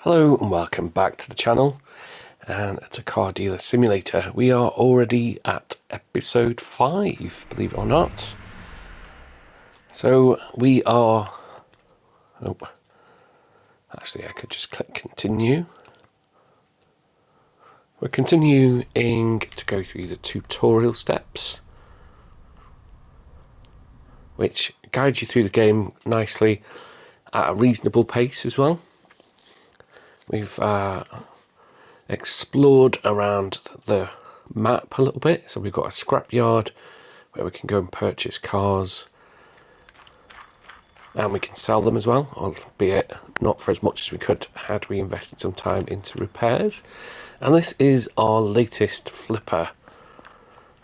Hello and welcome back to the channel, and it's a car dealer simulator. We are already at episode 5, believe it or not. So we are, actually I could just click continue. We're continuing to go through the tutorial steps, which guides you through the game nicely at a reasonable pace as well. We've explored around the map a little bit, so we've got a scrapyard where we can go and purchase cars, and we can sell them as well, albeit not for as much as we could had we invested some time into repairs. And this is our latest flipper.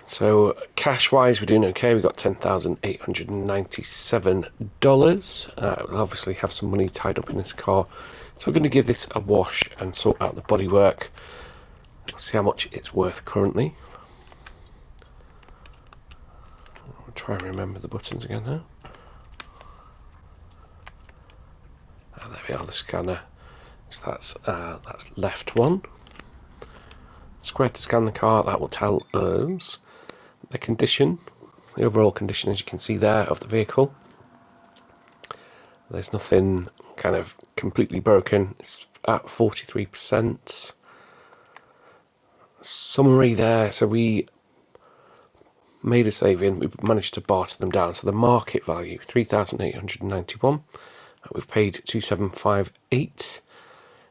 So cash wise we're doing okay. We got $10,897. We'll obviously have some money tied up in this car, so we're going to give this a wash and sort out the bodywork. See how much it's worth currently. I'll try and remember the buttons again now. There we are, the scanner. So that's left one. Square to scan the car. That will tell us the condition, the overall condition, as you can see there, of the vehicle. There's nothing kind of completely broken. It's at 43%. Summary there. So we made a saving. We managed to barter them down. So the market value 3,891. We've paid 2,758.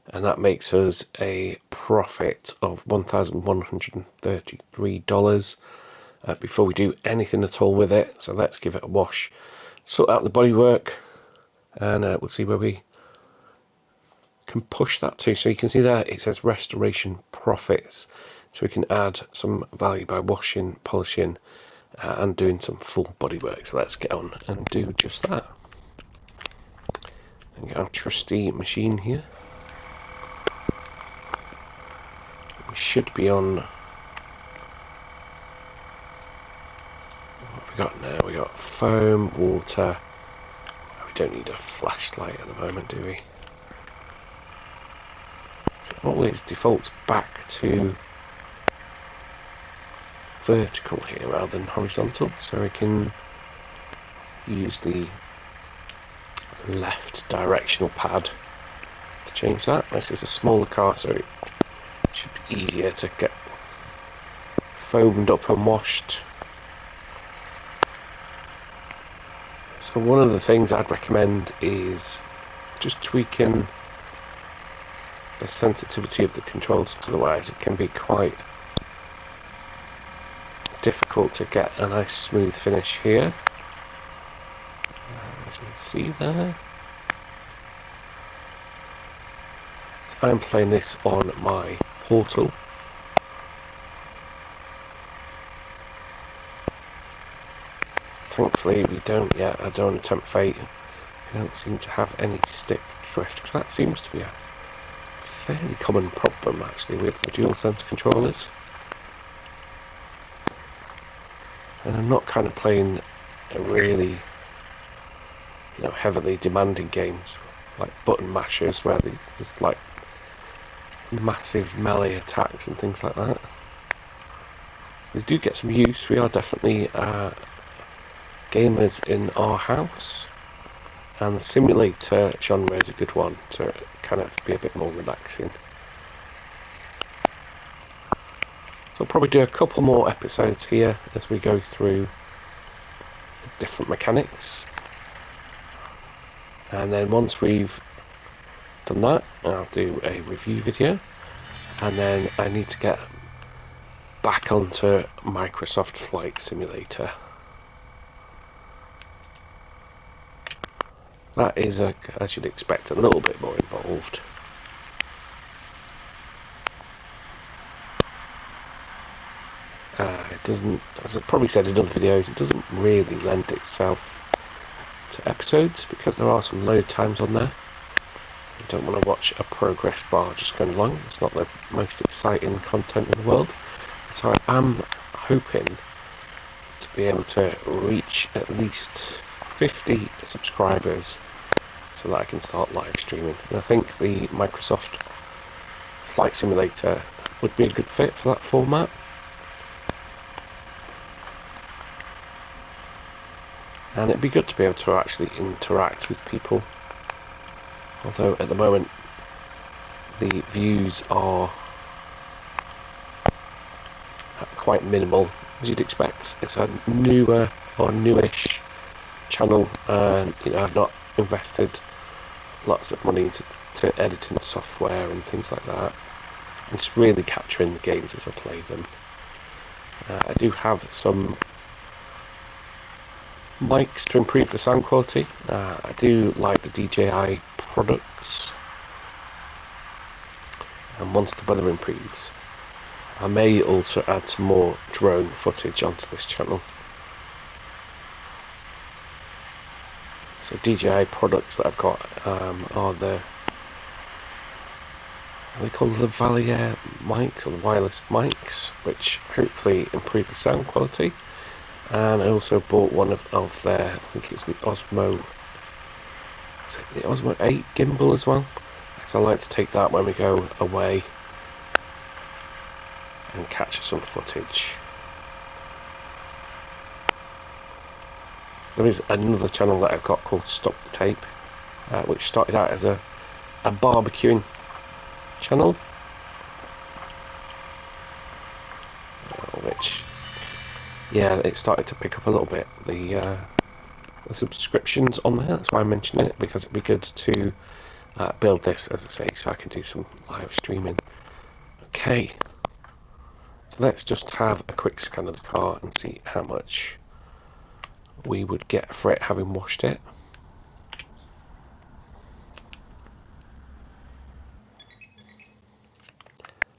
And that makes us a profit of $1,133 before we do anything at all with it. So let's give it a wash, sort out the bodywork, and we'll see where we can push that to. So you can see there it says restoration profits. So we can add some value by washing, polishing, and doing some full bodywork. So let's get on and do just that. And get our trusty machine here. We should be on. What have we got now? We got foam, water. We don't need a flashlight at the moment, do we? So it always defaults back to vertical here rather than horizontal, so we can use the left directional pad to change that. This is a smaller car, so it should be easier to get foamed up and washed. So one of the things I'd recommend is just tweaking the sensitivity of the controls, otherwise it can be quite difficult to get a nice smooth finish here. As you can see there. So I'm playing this on my Portal. Thankfully we don't yet. I don't tempt fate. We don't seem to have any stick drift, because that seems to be a fairly common problem actually with the DualSense controllers. And I'm not kind of playing a really, heavily demanding games like button mashers where there's like massive melee attacks and things like that. So they do get some use. We are definitely gamers in our house, and the simulator genre is a good one to kind of be a bit more relaxing. So I'll probably do a couple more episodes here as we go through the different mechanics, and then once we've done that I'll do a review video, and then I need to get back onto Microsoft Flight Simulator. That is, as you'd expect, a little bit more involved. It doesn't, as I've probably said in other videos, it doesn't really lend itself to episodes because there are some load times on there. You don't want to watch a progress bar just going along. It's not the most exciting content in the world. So I am hoping to be able to reach at least 50 subscribers so that I can start live streaming. And I think the Microsoft Flight Simulator would be a good fit for that format. And it'd be good to be able to actually interact with people. Although at the moment the views are quite minimal, as you'd expect. It's a newer or newish channel, and I've not invested lots of money into editing software and things like that. I'm just really capturing the games as I play them. I do have some mics to improve the sound quality. I do like the DJI products, and once the weather improves, I may also add some more drone footage onto this channel. So DJI products that I've got are they called the Valier mics, or the wireless mics, which hopefully improve the sound quality. And I also bought one of their, I think it's the Osmo 8 gimbal as well, because I like to take that when we go away and capture some footage. There is another channel that I've got called Stop the Tape, which started out as a barbecuing channel, which, yeah, it started to pick up a little bit, the subscriptions on there. That's why I mention it, because it'd be good to build this, as I say, so I can do some live streaming. Okay, so let's just have a quick scan of the car and see how much we would get for it having washed it.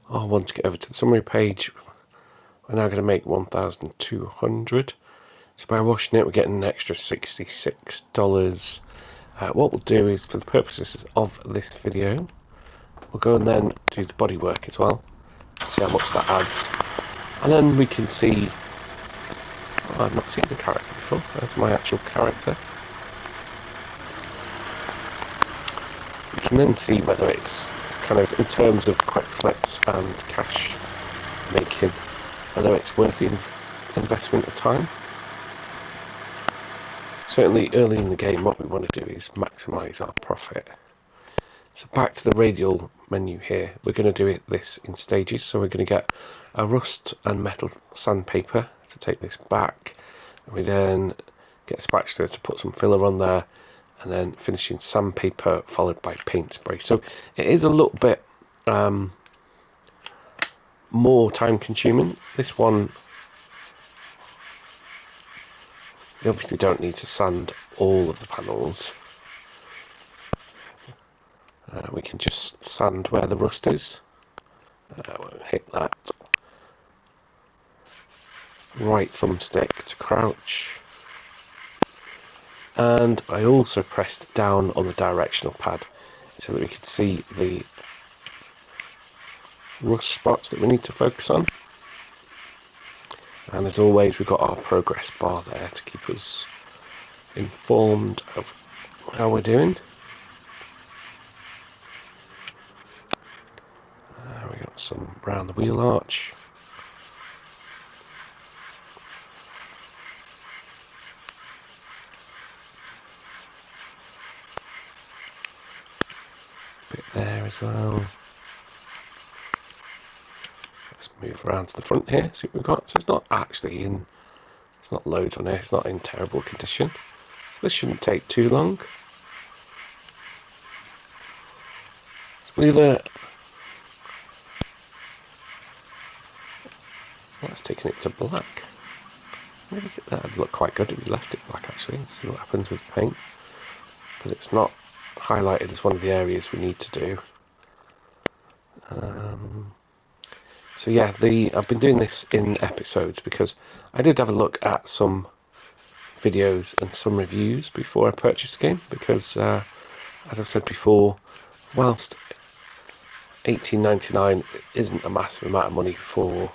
I want to get over to the summary page. We're now going to make 1,200. So by washing it, we're getting an extra $66. What we'll do is, for the purposes of this video, we'll go and then do the bodywork as well, see how much that adds, and then we can see. Oh, I've not seen the character before. There's my actual character. We can then see whether it's kind of, in terms of quick flips and cash making, whether it's worth the investment of time. Certainly early in the game, what we want to do is maximise our profit. So back to the radial menu here, we're going to do this in stages. So we're going to get a rust and metal sandpaper to take this back. We then get a spatula to put some filler on there, and then finishing sandpaper followed by paint spray. So it is a little bit more time consuming. This one, you obviously don't need to sand all of the panels. We can just sand where the rust is. We'll hit that right thumbstick to crouch. And I also pressed down on the directional pad so that we could see the rust spots that we need to focus on. And as always, we've got our progress bar there to keep us informed of how we're doing. We got some around the wheel arch. Bit there as well. Let's move around to the front here, see what we've got. So it's not actually in, it's not loads on here, it's not in terrible condition. So this shouldn't take too long. That's taking it to black. That'd look quite good if we left it black, actually. See what happens with paint. But it's not highlighted as one of the areas we need to do. So yeah, I've been doing this in episodes because I did have a look at some videos and some reviews before I purchased the game, because as I've said before, whilst $18.99 isn't a massive amount of money for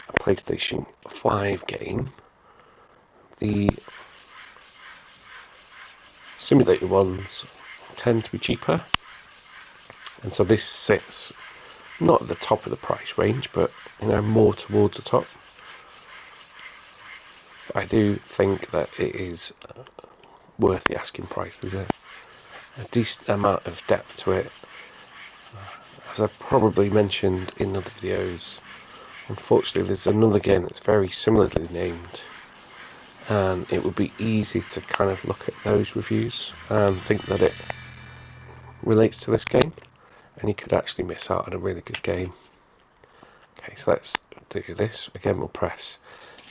a PlayStation 5 game, the simulator ones tend to be cheaper, and so this sits not at the top of the price range, but more towards the top. I do think that it is worth the asking price. There's a decent amount of depth to it. As I probably mentioned in other videos, unfortunately there's another game that's very similarly named, and it would be easy to kind of look at those reviews and think that it relates to this game, and you could actually miss out on a really good game. Okay, so let's do this. Again, we'll press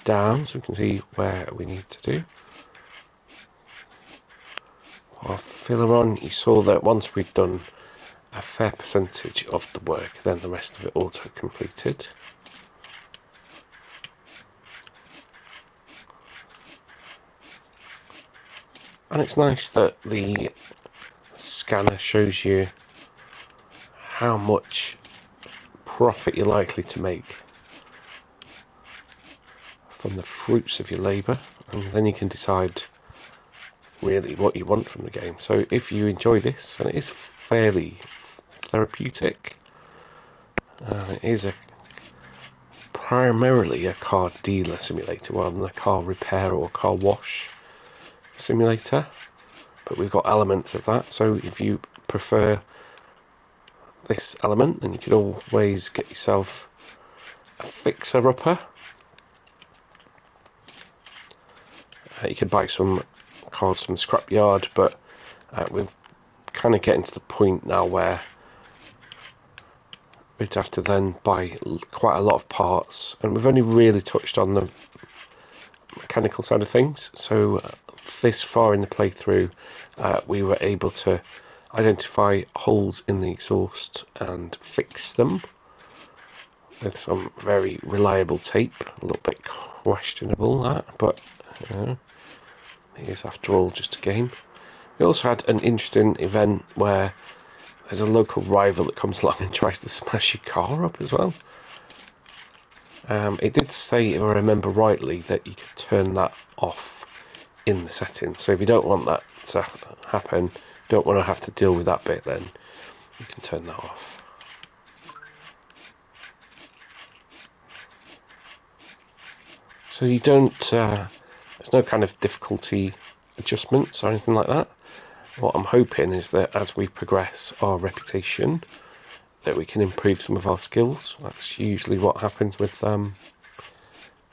down so we can see where we need to do. Our filler on, you saw that once we'd done a fair percentage of the work, then the rest of it auto completed. And it's nice that the scanner shows you how much profit you're likely to make from the fruits of your labour, and then you can decide really what you want from the game. So if you enjoy this, and it is fairly therapeutic, it is primarily a car dealer simulator rather than a car repair or car wash simulator, but we've got elements of that. So if you prefer this element, then you can always get yourself a fixer-upper. You could buy some cars from the scrapyard, but we're kind of getting to the point now where we'd have to then buy quite a lot of parts, and we've only really touched on the mechanical side of things. So this far in the playthrough, we were able to identify holes in the exhaust and fix them with some very reliable tape. A little bit questionable, that, but it is after all just a game. We also had an interesting event where there's a local rival that comes along and tries to smash your car up as well. It did say, if I remember rightly, that you could turn that off in the settings. So if you don't want that to happen, don't want to have to deal with that bit, then you can turn that off. So you don't, there's no kind of difficulty adjustments or anything like that. What I'm hoping is that as we progress our reputation, that we can improve some of our skills. That's usually what happens with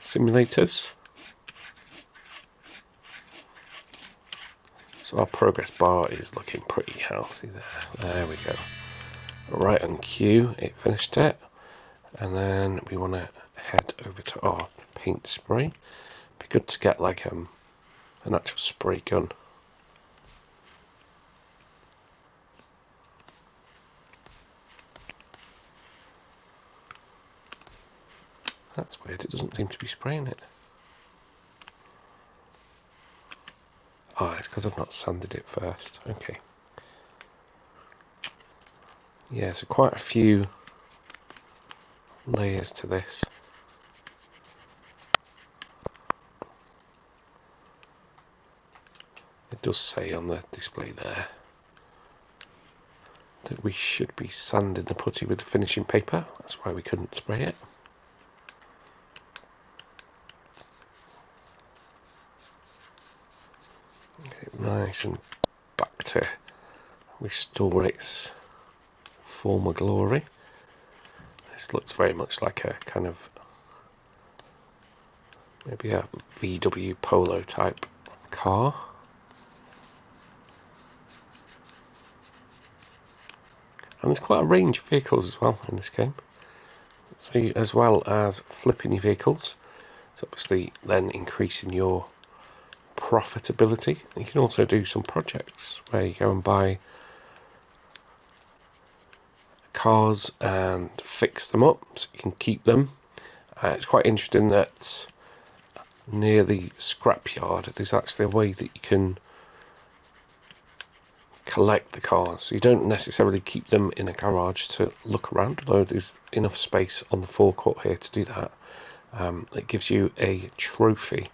simulators. So our progress bar is looking pretty healthy there. There we go. Right on cue, it finished it. And then we want to head over to our paint spray. Be good to get like an actual spray gun. That's weird, it doesn't seem to be spraying it. Ah, it's because I've not sanded it first. Okay. Yeah, so quite a few layers to this. It does say on the display there that we should be sanding the putty with the finishing paper. That's why we couldn't spray it. Okay, nice and back to restore its former glory. This looks very much like a kind of maybe a VW Polo type car. And there's quite a range of vehicles as well in this game. So as well as flipping your vehicles, it's obviously then increasing your profitability. You can also do some projects where you go and buy cars and fix them up so you can keep them. It's quite interesting that near the scrapyard there's actually a way that you can collect the cars. So you don't necessarily keep them in a garage to look around, although there's enough space on the forecourt here to do that. It gives you a trophy.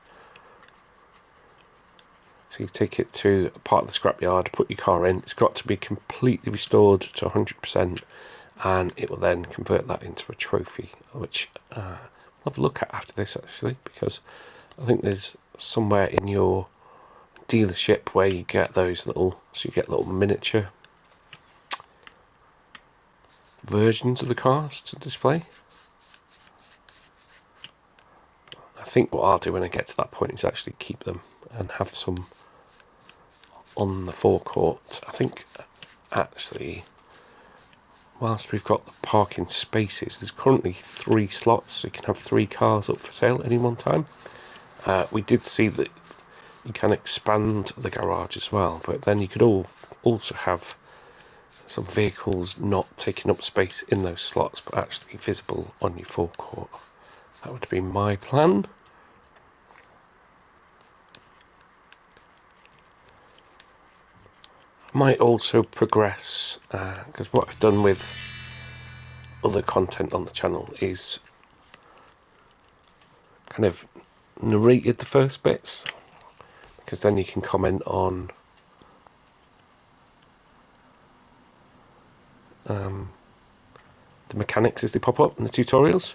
So you take it to a part of the scrapyard, put your car in. It's got to be completely restored to 100%, and it will then convert that into a trophy, which I'll have a look at after this actually, because I think there's somewhere in your dealership where you get those little, so you get little miniature versions of the cars to display. I think what I'll do when I get to that point is actually keep them and have some on the forecourt. I think actually, whilst we've got the parking spaces, there's currently 3 slots, so you can have 3 cars up for sale at any one time. We did see that you can expand the garage as well, but then you could also have some vehicles not taking up space in those slots, but actually visible on your forecourt. That would be my plan. I might also progress, because what I've done with other content on the channel is kind of narrated the first bits, because then you can comment on the mechanics as they pop up in the tutorials,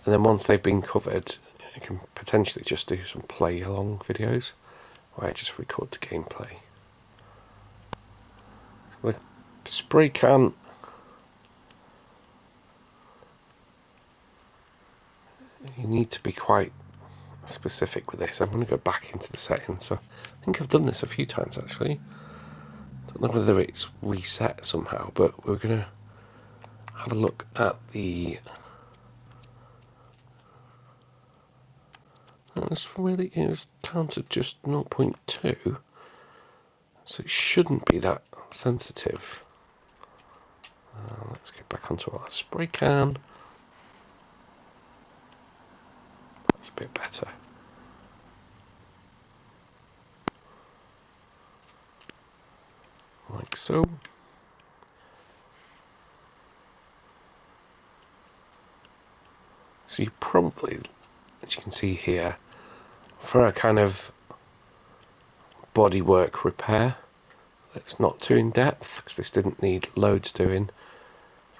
and then once they've been covered, you can potentially just do some play along videos where I just record the gameplay. The spray can, you need to be quite specific with this. I'm going to go back into the settings. So I think I've done this a few times actually. Don't know whether it's reset somehow, but we're going to have a look at the. It's really, it was down to just 0.2, so it shouldn't be that sensitive. Let's get back onto our spray can. That's a bit better. Like so. So you probably, as you can see here, for a kind of bodywork repair that's not too in depth, because this didn't need loads doing,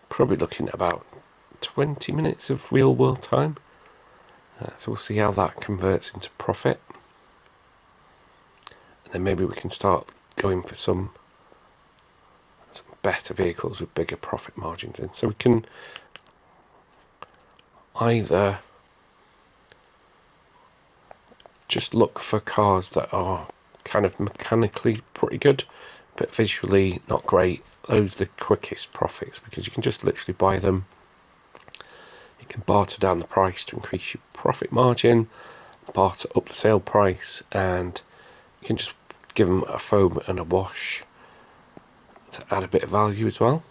probably looking at about 20 minutes of real world time. So we'll see how that converts into profit, and then maybe we can start going for some better vehicles with bigger profit margins in. So we can either just look for cars that are kind of mechanically pretty good but visually not great. Those are the quickest profits, because you can just literally buy them, you can barter down the price to increase your profit margin, barter up the sale price, and you can just give them a foam and a wash to add a bit of value as well.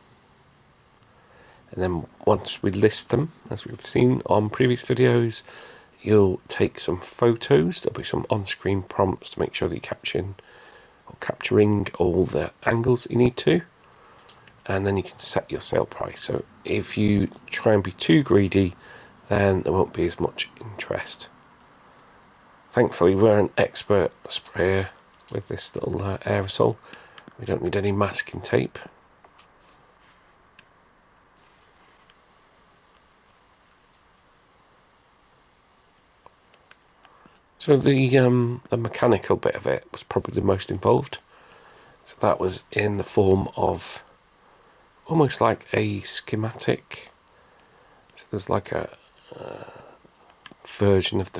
And then once we list them, as we've seen on previous videos, you'll take some photos. There'll be some on-screen prompts to make sure that you're capturing all the angles that you need to, and then you can set your sale price. So if you try and be too greedy, then there won't be as much interest. Thankfully, we're an expert sprayer with this little aerosol. We don't need any masking tape. So the mechanical bit of it was probably the most involved. So that was in the form of almost like a schematic. So there's like a version of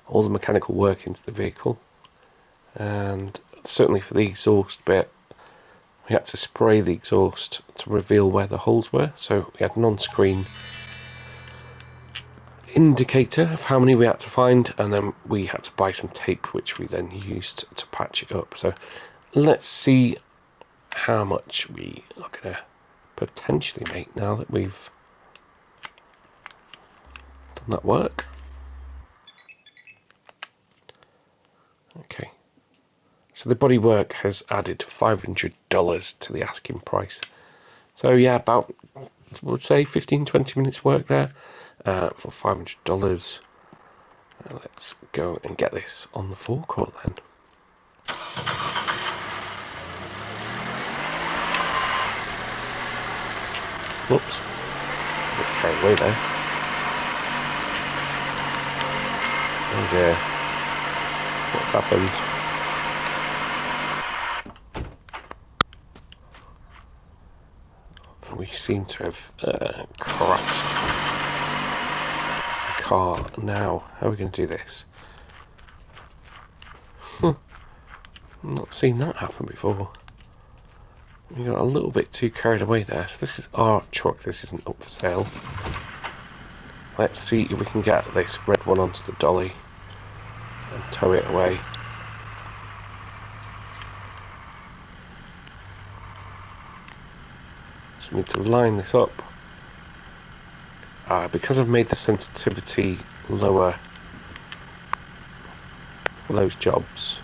all the mechanical workings of the vehicle, and certainly for the exhaust bit, we had to spray the exhaust to reveal where the holes were. So we had an on-screen indicator of how many we had to find, and then we had to buy some tape which we then used to patch it up. So let's see how much we are going to potentially make now that we've done that work. Okay, so the bodywork has added $500 to the asking price. So yeah, about, I would say 15-20 minutes work there for $500. Let's go and get this on the forecourt then. Whoops. Okay, away there. Oh dear. What happened? We seem to have crashed the car. Now, how are we going to do this? I've not seen that happen before. We got a little bit too carried away there. So this is our truck. This isn't up for sale. Let's see if we can get this red one onto the dolly and tow it away. So we need to line this up. Because I've made the sensitivity lower for those jobs,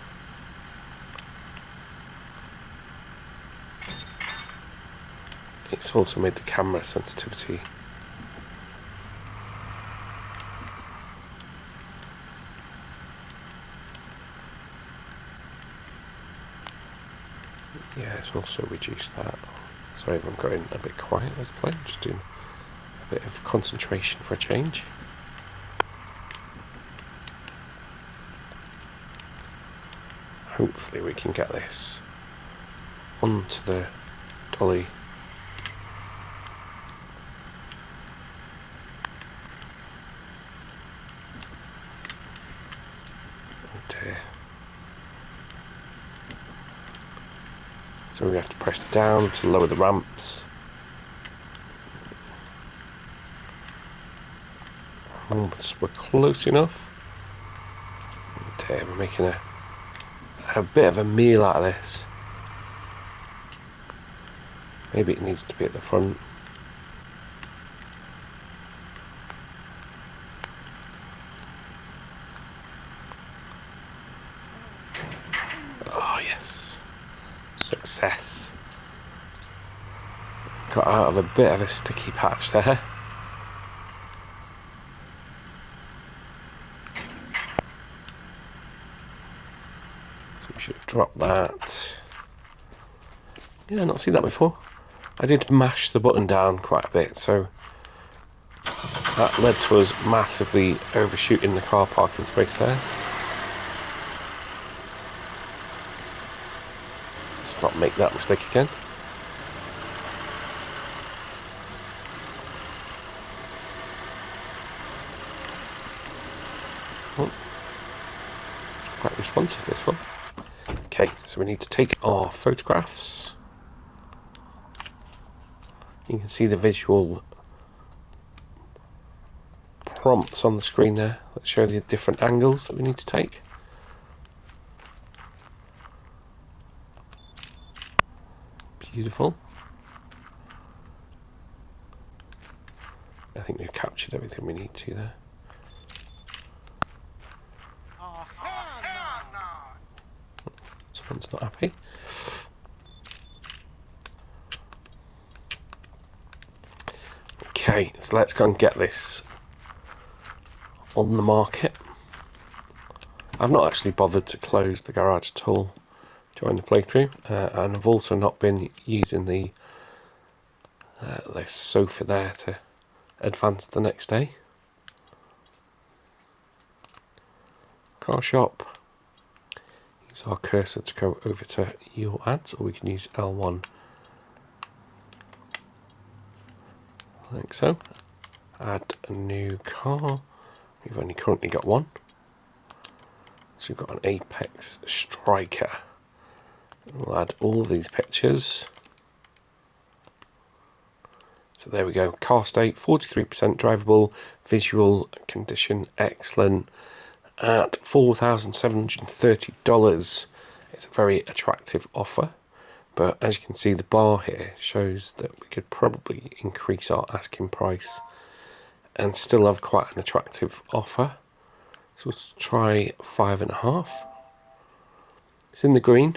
it's also made the camera sensitivity it's also reduced that. Sorry if I'm going a bit quiet as play, just doing a bit of concentration for a change. Hopefully we can get this onto the dolly. So we have to press down to lower the ramps. We're close enough. We're making a bit of a meal out of this. Maybe it needs to be at the front. Oh yes, success. Got out of a bit of a sticky patch there. So we should drop that. Yeah, not seen that before. I did mash the button down quite a bit, so that led to us massively overshooting the car parking space there. Let's not make that mistake again. Oh, quite responsive, this one. Okay, so we need to take our photographs. You can see the visual prompts on the screen there that show the different angles that we need to take. Beautiful. I think we've captured everything we need to there. Someone's not happy. Okay, so let's go and get this on the market. I've not actually bothered to close the garage at all during the playthrough, and I've also not been using the sofa there to advance the next day. Car shop. Use our cursor to go over to your ads, or we can use L1 like so. Add a new car. We've only currently got one. So we've got an Apex Striker. We'll add all of these pictures. So there we go. Car state 43% drivable, visual condition excellent at $4,730. It's a very attractive offer, but as you can see, the bar here shows that we could probably increase our asking price and still have quite an attractive offer. So let's try 5.5. It's in the green.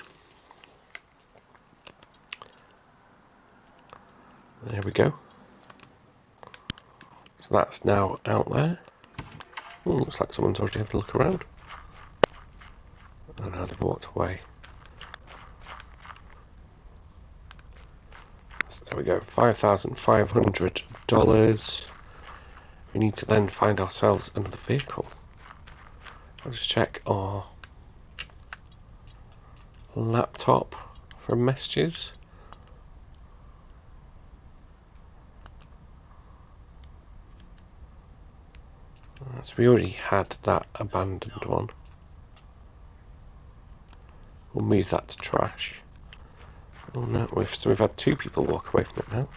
There we go. So that's now out there. Ooh, looks like someone's already had a look around. And I'd walked away. There we go, $5,500. We need to then find ourselves another vehicle. I'll just check our laptop for messages. So we already had that abandoned one. We'll move that to trash. Oh no, we've had two people walk away from it now.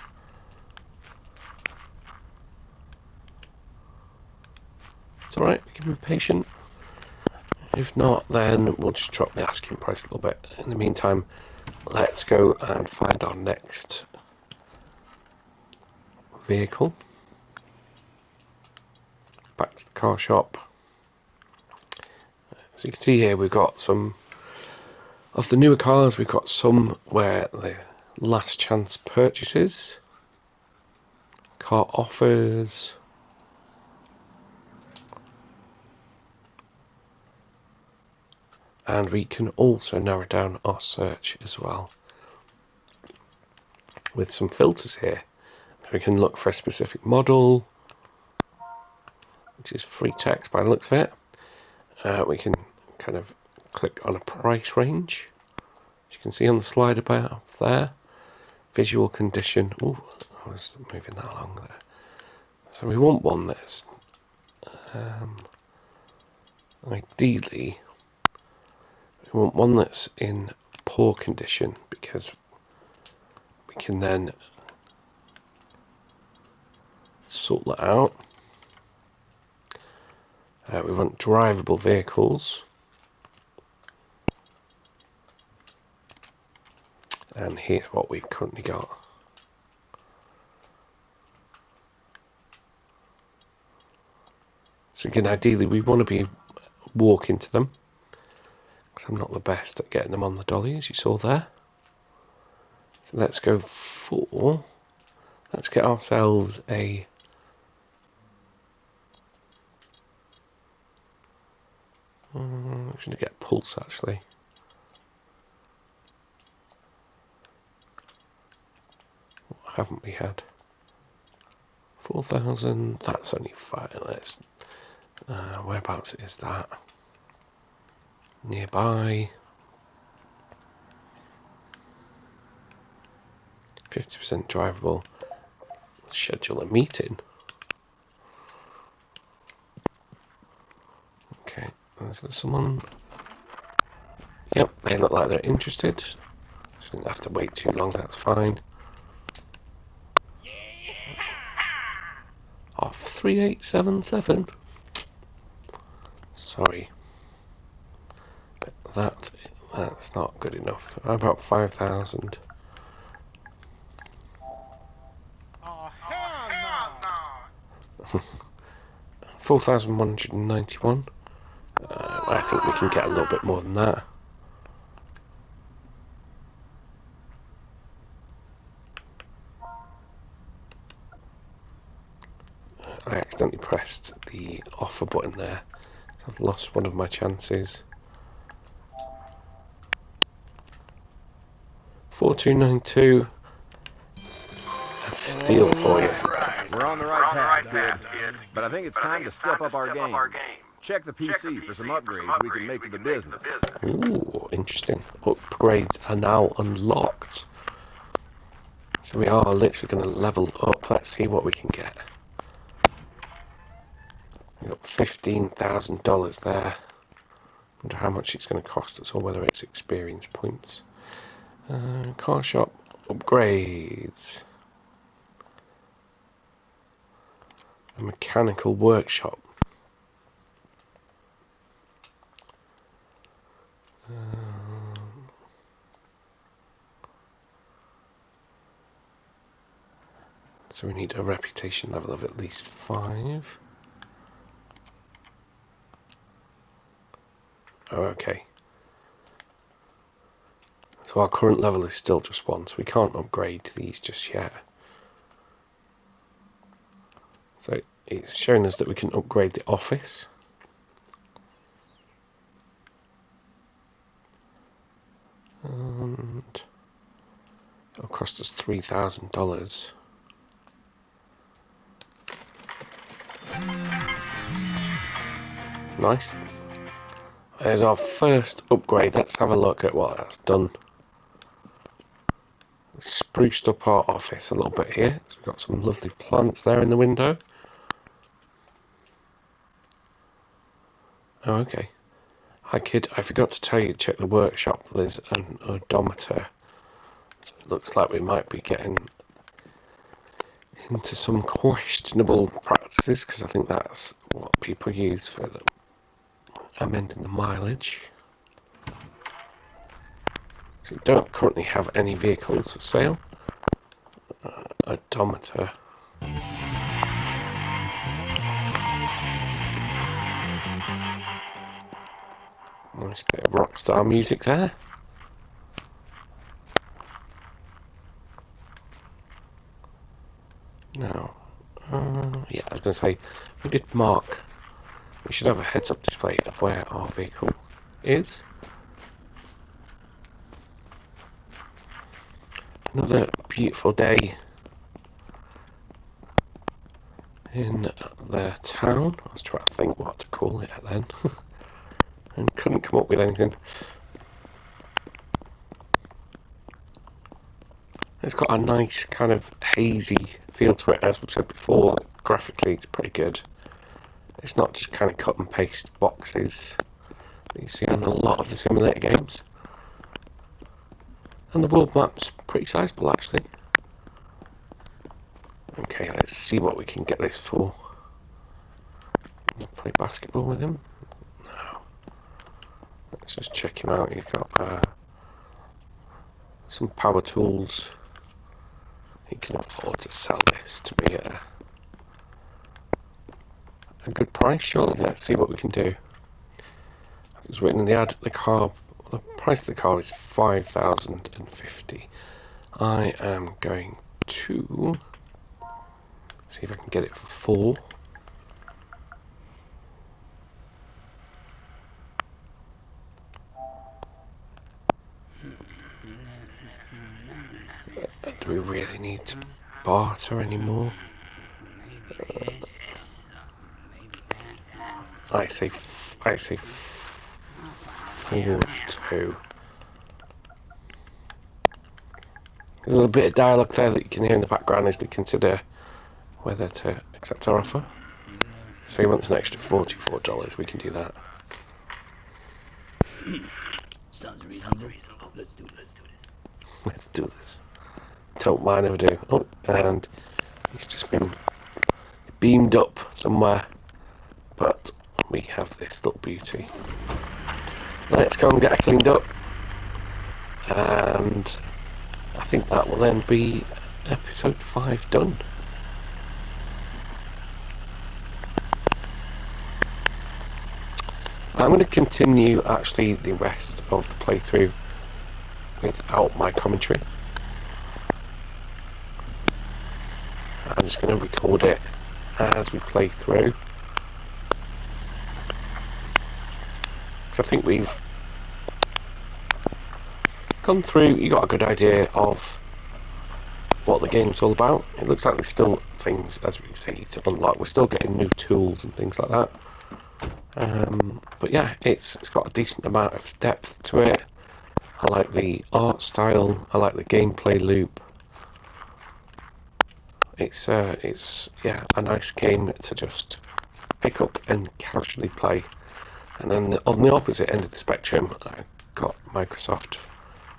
It's alright, we can be patient. If not, then we'll just drop the asking price a little bit. In the meantime, let's go and find our next vehicle. Back to the car shop. So you can see here we've got some of the newer cars. We've got some where the last chance purchases, car offers, and we can also narrow down our search as well with some filters here. So we can look for a specific model, which is free text by the looks of it. We can kind of click on a price range, as you can see on the slider bar there. Visual condition. Oh, I was moving that along there. So we want one that's ideally, we want one that's in poor condition, because we can then sort that out. We want drivable vehicles, and here's what we've currently got. So again, ideally we want to be walking to them, because I'm not the best at getting them on the dolly, as you saw there. So let's go for, let's get ourselves a I'm going to get a pulse actually. What haven't we had? 4,000, that's only 5. Let's, whereabouts is that? Nearby. 50% drivable. Schedule a meeting. Okay, is there someone? Yep, they look like they're interested. Shouldn't have to wait too long, that's fine. Off 3877. Sorry. But that's not good enough. How about 5,000? Oh, hell no! 4,191. I think we can get a little bit more than that. I accidentally pressed the offer button there. I've lost one of my chances. 4292. That's steal for you. We're on the right path, kid. But I think it's time to step up our game. Check the PC for some upgrades we can make to the business. Ooh, interesting. Upgrades are now unlocked. So we are literally going to level up. Let's see what we can get. We've got $15,000 there. Wonder how much it's going to cost us, or whether it's experience points. Car shop upgrades. A mechanical workshop. So we need a reputation level of at least 5. Oh, okay. So our current level is still just 1, so we can't upgrade these just yet. So it's showing us that we can upgrade the office. And It'll cost us $3,000. Nice. There's our first upgrade. Let's have a look at what that's done. Spruced up our office a little bit here. So we've got some lovely plants there in the window. Oh, okay. Hi kid, I forgot to tell you to check the workshop. There's an odometer. So it looks like we might be getting into some questionable practices, because I think that's what people use for the amending the mileage. So we don't currently have any vehicles for sale. Odometer. Nice bit of rockstar music there. Now, yeah, I was going to say, we did mark. We should have a heads-up display of where our vehicle is. Another beautiful day in the town. I was trying to think what to call it then, and couldn't come up with anything. It's got a nice kind of hazy feel to it, as we've said before. Graphically, it's pretty good. It's not just kind of cut and paste boxes that you see on a lot of the simulator games. And the world map's pretty sizable, actually. Okay, let's see what we can get this for. Play basketball with him? No. Let's just check him out. He's got some power tools. He can afford to sell this to be a good price, surely. Let's see what we can do. As it's written in the ad, the price of the car is $5,050. I am going to see if I can get it for 4. Do we really need to barter anymore? I say 4-2. There's a little bit of dialogue there that you can hear in the background as they consider whether to accept our offer. So he wants an extra $44. We can do that. Sounds reasonable. Let's do this. Let's do this. Don't mind if I do. Oh, and he's just been beamed up somewhere. But we have this little beauty. Let's go and get her cleaned up. And I think that will then be episode 5 done. I'm going to continue actually the rest of the playthrough without my commentary. I'm just going to record it as we play through, because I think we've gone through, you got a good idea of what the game's all about. It looks like there's still things, as we see, to unlock. We're still getting new tools and things like that. But yeah, it's got a decent amount of depth to it. I like the art style. I like the gameplay loop. It's yeah, a nice game to just pick up and casually play. And then on the opposite end of the spectrum, I've got Microsoft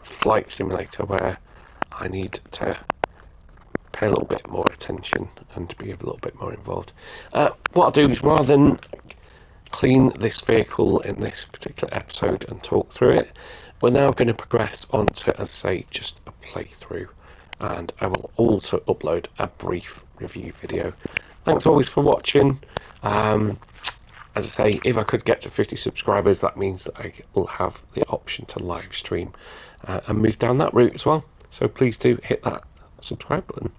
Flight Simulator, where I need to pay a little bit more attention and be a little bit more involved. What I'll do is, rather than clean this vehicle in this particular episode and talk through it, we're now going to progress on to, as I say, just a playthrough, and I will also upload a brief review video. Thanks always for watching. As I say, if I could get to 50 subscribers, that means that I will have the option to live stream and move down that route as well. So please do hit that subscribe button.